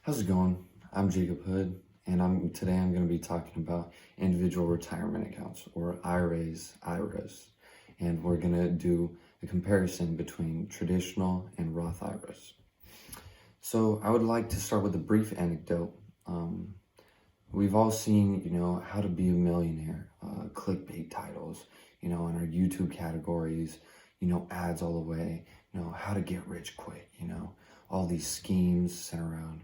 How's it going? I'm Jacob Hood, and today I'm going to be talking about individual retirement accounts, or IRAs, and we're going to do a comparison between traditional and Roth IRAs. So I would like to start with a brief anecdote. We've all seen, how to be a millionaire, clickbait titles, in our YouTube categories, ads all the way, how to get rich quick, all these schemes centered around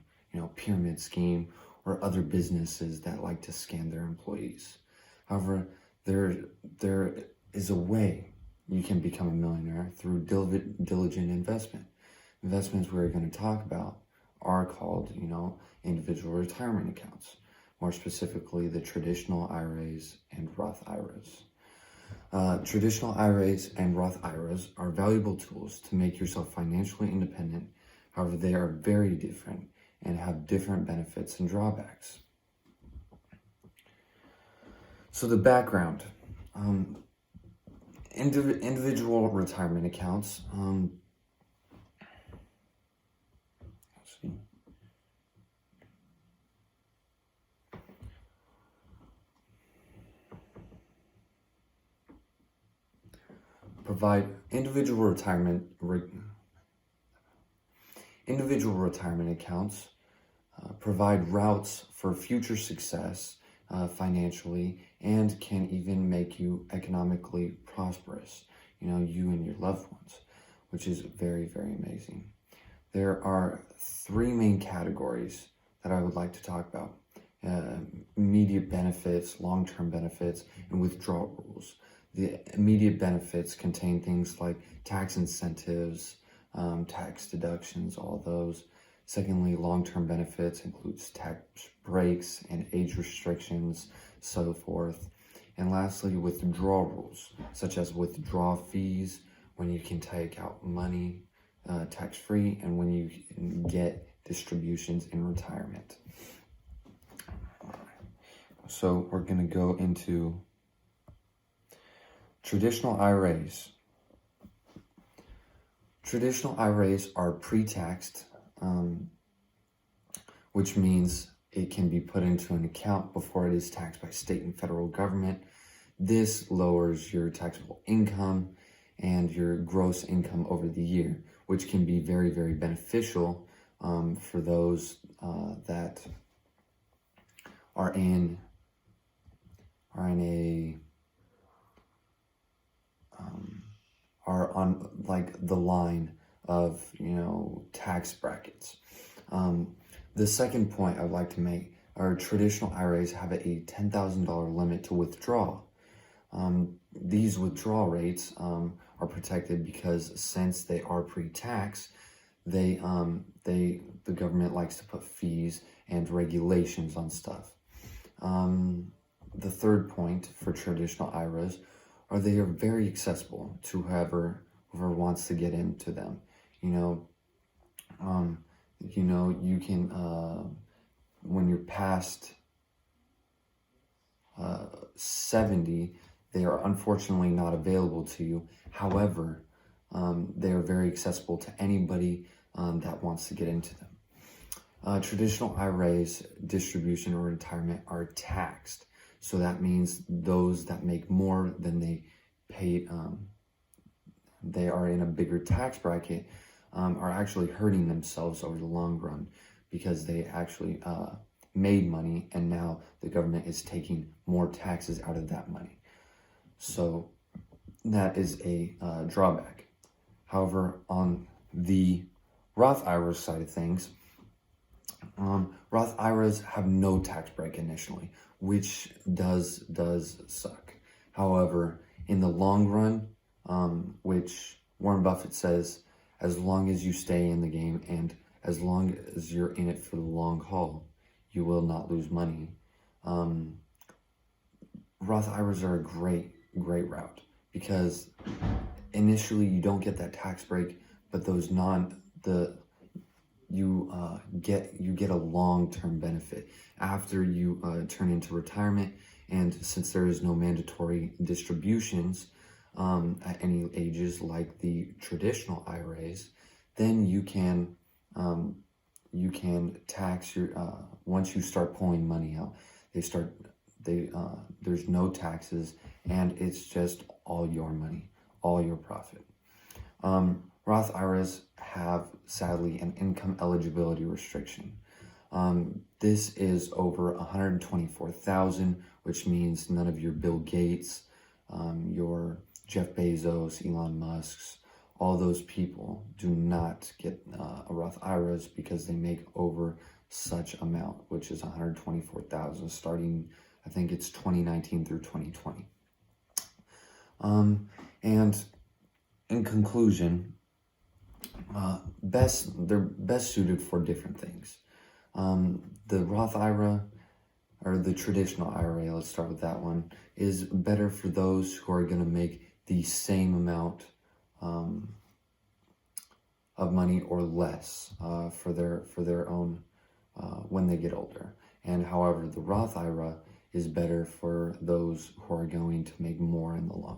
pyramid scheme, or other businesses that like to scam their employees. However, there is a way you can become a millionaire through diligent investment. Investments we're going to talk about are called, individual retirement accounts. More specifically, the traditional IRAs and Roth IRAs. Traditional IRAs and Roth IRAs are valuable tools to make yourself financially independent. However, they are very different and have different benefits and drawbacks. So the background, individual retirement accounts, provide individual retirement accounts provide routes for future success financially, and can even make you economically prosperous, you and your loved ones, which is very, very amazing. There are three main categories that I would like to talk about: immediate benefits, long-term benefits, and withdrawal rules. The immediate benefits contain things like tax incentives, tax deductions, all those. Secondly, long-term benefits includes tax breaks and age restrictions, so forth. And lastly, withdrawal rules, such as withdrawal fees, when you can take out money tax-free, and when you can get distributions in retirement. So we're going to go into traditional IRAs. Traditional IRAs are pre-taxed, which means it can be put into an account before it is taxed by state and federal government. This lowers your taxable income and your gross income over the year, which can be very, very beneficial for those that are on like the line of tax brackets. The second point I'd like to make are traditional IRAs have a $10,000 limit to withdraw. These withdrawal rates are protected because since they are pre-tax, the government likes to put fees and regulations on stuff. The third point for traditional IRAs are they are very accessible to whoever wants to get into them. You can, when you're past 70, they are unfortunately not available to you. However, they are very accessible to anybody that wants to get into them. Traditional IRAs, distribution or retirement, are taxed. So that means those that make more than they paid, they are in a bigger tax bracket, are actually hurting themselves over the long run, because they actually made money and now the government is taking more taxes out of that money. So that is a drawback. However, on the Roth IRA side of things, Roth IRAs have no tax break initially, which does suck. However, in the long run, which Warren Buffett says, as long as you stay in the game and as long as you're in it for the long haul, you will not lose money. Roth IRAs are a great route, because initially you don't get that tax break, but you get a long-term benefit after you turn into retirement. And since there is no mandatory distributions at any ages like the traditional IRAs, then you can you can tax your, once you start pulling money out, there's no taxes, and it's just all your money, all your profit. Roth IRAs have, sadly, an income eligibility restriction. This is over 124,000, which means none of your Bill Gates, your Jeff Bezos, Elon Musk's, all those people do not get a Roth IRAs because they make over such amount, which is 124,000, starting, I think it's 2019 through 2020. And in conclusion, they're best suited for different things. The Roth IRA, or the traditional IRA, let's start with that one, is better for those who are going to make the same amount of money or less for their own when they get older. And however, the Roth IRA is better for those who are going to make more in the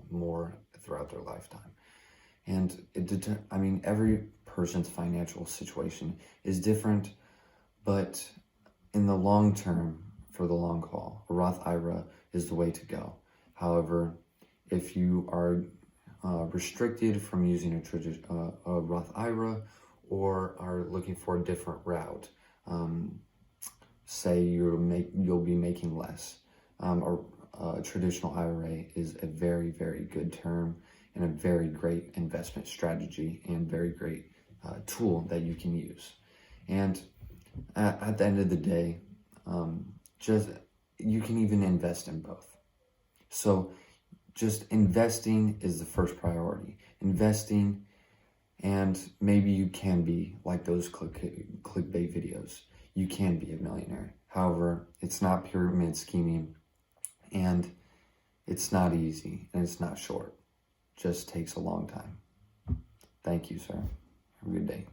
more throughout their lifetime. And every person's financial situation is different, but in the long term, for the long haul, a Roth IRA is the way to go. However, if you are restricted from using a Roth IRA, or are looking for a different route, say you'll be making less, a traditional IRA is a very, very good term and a very great investment strategy and very great tool that you can use. And at the end of the day, you can even invest in both. So just investing is the first priority. Investing, and maybe you can be like those clickbait videos. You can be a millionaire. However, it's not pyramid scheming, and it's not easy, and it's not short. Just takes a long time. Thank you, sir. Have a good day.